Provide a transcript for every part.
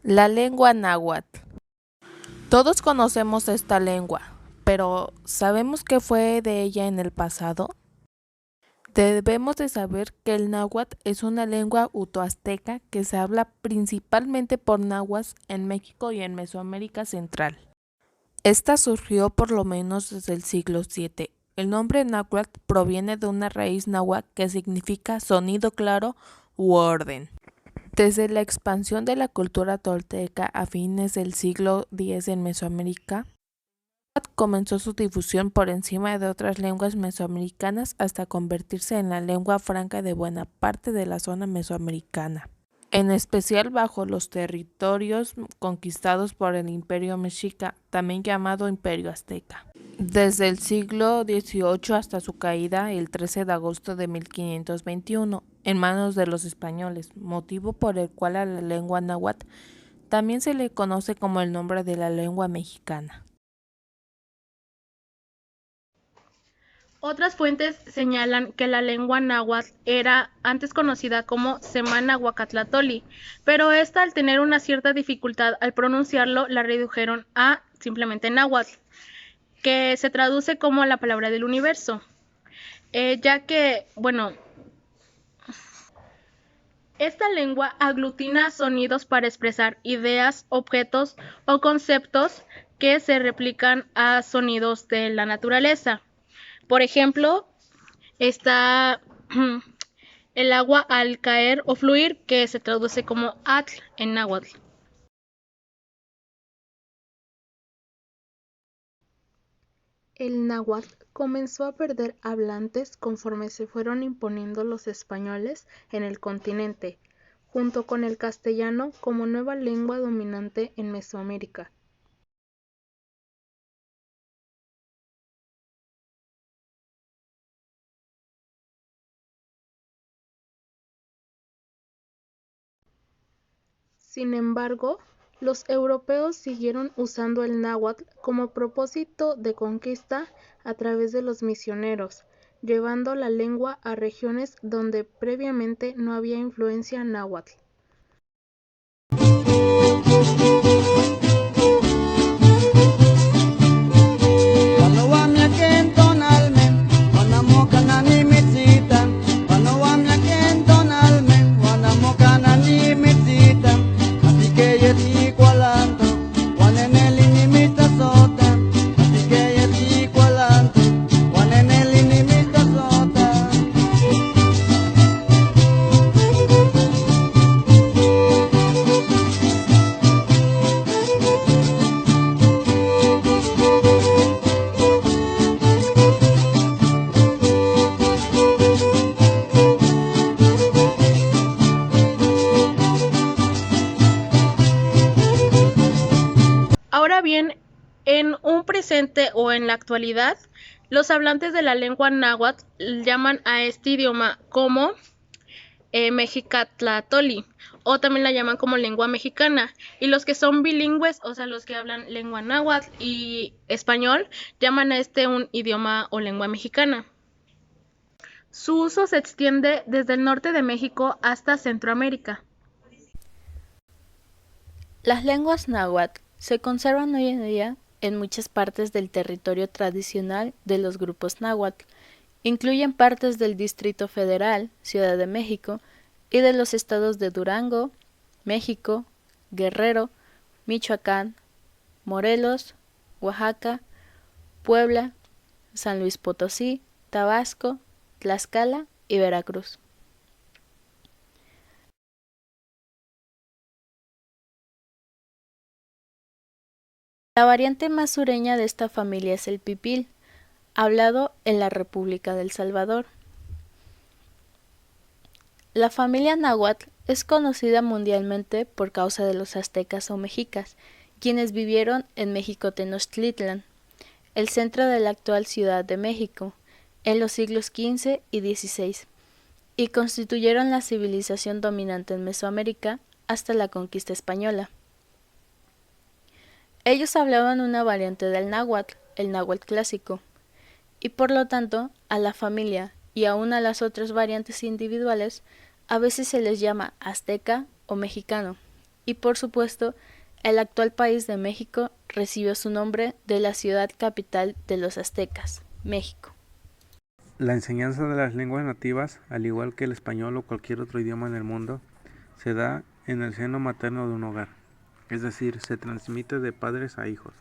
La lengua náhuatl. Todos conocemos esta lengua, pero ¿sabemos qué fue de ella en el pasado? Debemos de saber que el náhuatl es una lengua utoazteca que se habla principalmente por nahuas en México y en Mesoamérica Central. Esta surgió por lo menos desde el siglo VII. El nombre náhuatl proviene de una raíz náhuatl que significa sonido claro u orden. Desde la expansión de la cultura tolteca a fines del siglo X en Mesoamérica, comenzó su difusión por encima de otras lenguas mesoamericanas hasta convertirse en la lengua franca de buena parte de la zona mesoamericana, en especial bajo los territorios conquistados por el Imperio Mexica, también llamado Imperio Azteca. Desde el siglo XVIII hasta su caída el 13 de agosto de 1521 en manos de los españoles, motivo por el cual a la lengua náhuatl también se le conoce como el nombre de la lengua mexicana. Otras fuentes señalan que la lengua náhuatl era antes conocida como Semanahuacatlatoli, pero esta, al tener una cierta dificultad al pronunciarlo, la redujeron a simplemente náhuatl, que se traduce como la palabra del universo, ya que, esta lengua aglutina sonidos para expresar ideas, objetos o conceptos que se replican a sonidos de la naturaleza. Por ejemplo, está el agua al caer o fluir, que se traduce como atl en náhuatl. El náhuatl comenzó a perder hablantes conforme se fueron imponiendo los españoles en el continente, junto con el castellano como nueva lengua dominante en Mesoamérica. Sin embargo, los europeos siguieron usando el náhuatl como propósito de conquista a través de los misioneros, llevando la lengua a regiones donde previamente no había influencia náhuatl. Ahora bien, en un presente o en la actualidad, los hablantes de la lengua náhuatl llaman a este idioma como Mexicatlatoli, o también la llaman como lengua mexicana, y los que son bilingües, o sea, los que hablan lengua náhuatl y español, llaman a este un idioma o lengua mexicana. Su uso se extiende desde el norte de México hasta Centroamérica. Las lenguas náhuatl se conservan hoy en día en muchas partes del territorio tradicional de los grupos náhuatl. Incluyen partes del Distrito Federal, Ciudad de México, y de los estados de Durango, México, Guerrero, Michoacán, Morelos, Oaxaca, Puebla, San Luis Potosí, Tabasco, Tlaxcala y Veracruz. La variante más sureña de esta familia es el pipil, hablado en la República del Salvador. La familia náhuatl es conocida mundialmente por causa de los aztecas o mexicas, quienes vivieron en México Tenochtitlan, el centro de la actual Ciudad de México, en los siglos XV y XVI, y constituyeron la civilización dominante en Mesoamérica hasta la conquista española. Ellos hablaban una variante del náhuatl, el náhuatl clásico, y por lo tanto a la familia y aún a las otras variantes individuales a veces se les llama azteca o mexicano, y por supuesto, el actual país de México recibió su nombre de la ciudad capital de los aztecas, México. La enseñanza de las lenguas nativas, al igual que el español o cualquier otro idioma en el mundo, se da en el seno materno de un hogar, es decir, se transmite de padres a hijos.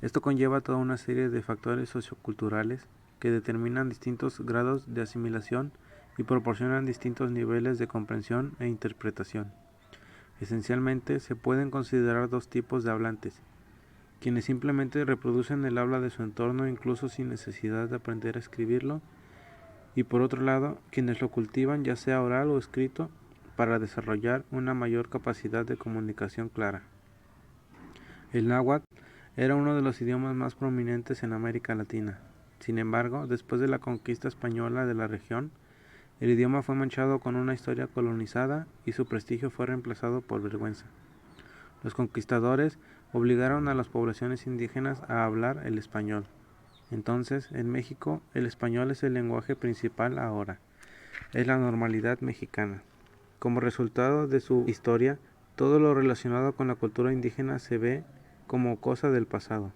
Esto conlleva toda una serie de factores socioculturales que determinan distintos grados de asimilación y proporcionan distintos niveles de comprensión e interpretación. Esencialmente, se pueden considerar dos tipos de hablantes: quienes simplemente reproducen el habla de su entorno incluso sin necesidad de aprender a escribirlo, y por otro lado, quienes lo cultivan ya sea oral o escrito para desarrollar una mayor capacidad de comunicación clara. El náhuatl era uno de los idiomas más prominentes en América Latina. Sin embargo, después de la conquista española de la región, el idioma fue manchado con una historia colonizada y su prestigio fue reemplazado por vergüenza. Los conquistadores obligaron a las poblaciones indígenas a hablar el español. Entonces, en México, el español es el lenguaje principal ahora. Es la normalidad mexicana. Como resultado de su historia, todo lo relacionado con la cultura indígena se ve como cosa del pasado.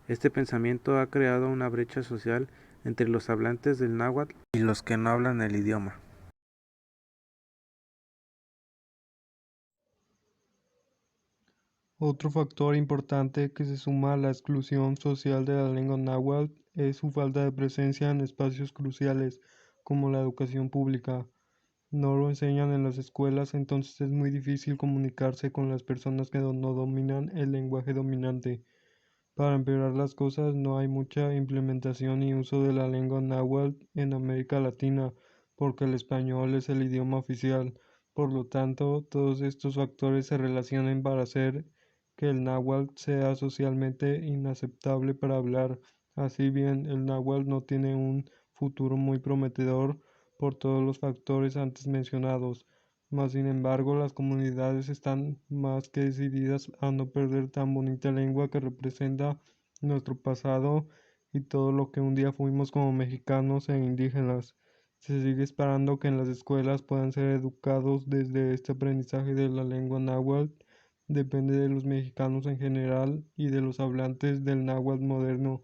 Este pensamiento ha creado una brecha social entre los hablantes del náhuatl y los que no hablan el idioma. Otro factor importante que se suma a la exclusión social de la lengua náhuatl es su falta de presencia en espacios cruciales, como la educación pública. No lo enseñan en las escuelas, entonces es muy difícil comunicarse con las personas que no dominan el lenguaje dominante. Para empeorar las cosas, no hay mucha implementación y uso de la lengua náhuatl en América Latina, porque el español es el idioma oficial. Por lo tanto, todos estos factores se relacionan para hacer que el náhuatl sea socialmente inaceptable para hablar. Así bien, el náhuatl no tiene un futuro muy prometedor por todos los factores antes mencionados. Mas sin embargo, las comunidades están más que decididas a no perder tan bonita lengua que representa nuestro pasado y todo lo que un día fuimos como mexicanos e indígenas. Se sigue esperando que en las escuelas puedan ser educados desde este aprendizaje de la lengua náhuatl. Depende de los mexicanos en general y de los hablantes del náhuatl moderno,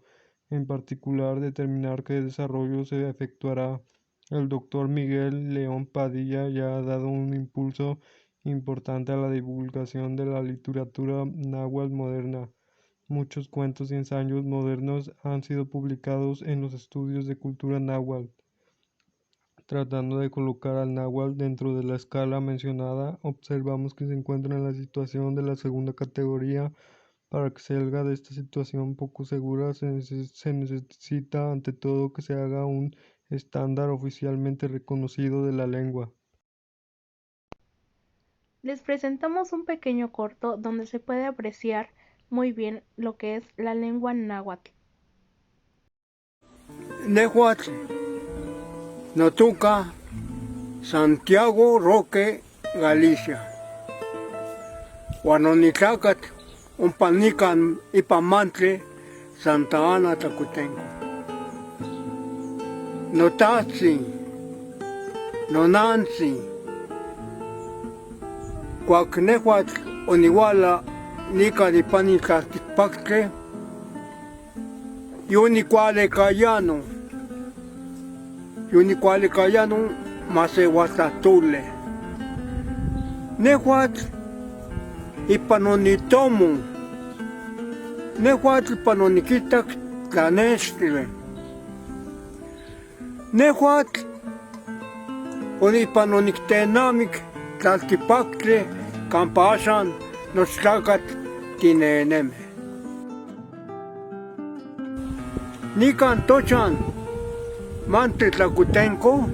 en particular determinar qué desarrollo se efectuará. El doctor Miguel León Padilla ya ha dado un impulso importante a la divulgación de la literatura náhuatl moderna. Muchos cuentos y ensayos modernos han sido publicados en los estudios de cultura náhuatl. Tratando de colocar al náhuatl dentro de la escala mencionada, observamos que se encuentra en la situación de la segunda categoría. Para que salga de esta situación poco segura, se necesita ante todo que se haga un estándar oficialmente reconocido de la lengua. Les presentamos un pequeño corto donde se puede apreciar muy bien lo que es la lengua náhuatl. Náhuatl, Notuca, Santiago Roque, Galicia. Huanonitlacat, Umpanican, Ipamantle, Santa Ana, Tacutenco. Notazi, Nonanzi, Cuacnehuatl, Oniwala, Nica de Panicatipactle, Yunicuale Cayano, Masehuatatule. Nehuatl, Ipanonitomu, Nehuatl Panoniquitac, Tlanestle. Nehuatl, Onipaноnictenamic, Tlaltipactle, Campashan, Nochtlacat, Tineneme. Nican Tochan, Mante Tlacutenco,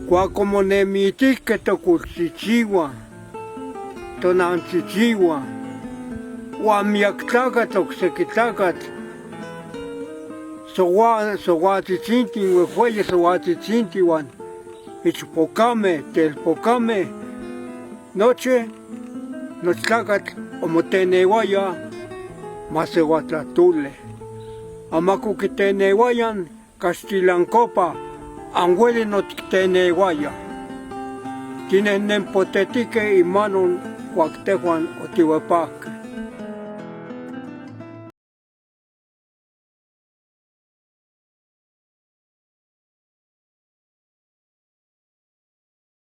Cuacomonemitique Toculchichiwa, Tonanchichiwa, Huamiactlacat, Oxequitlacat, Sohuatzitzintin, Huehueye Sohuatzitzintiwan, Ichpocame, Telpocame, Noche, Nochtlacat, Omotenehuaya, Masehuatlatule, Amacuquitenehuayan, Castilancopa, Anhuele Notictenehuaya. Tienen nempotetique y manon cuactejuan o tihuepac.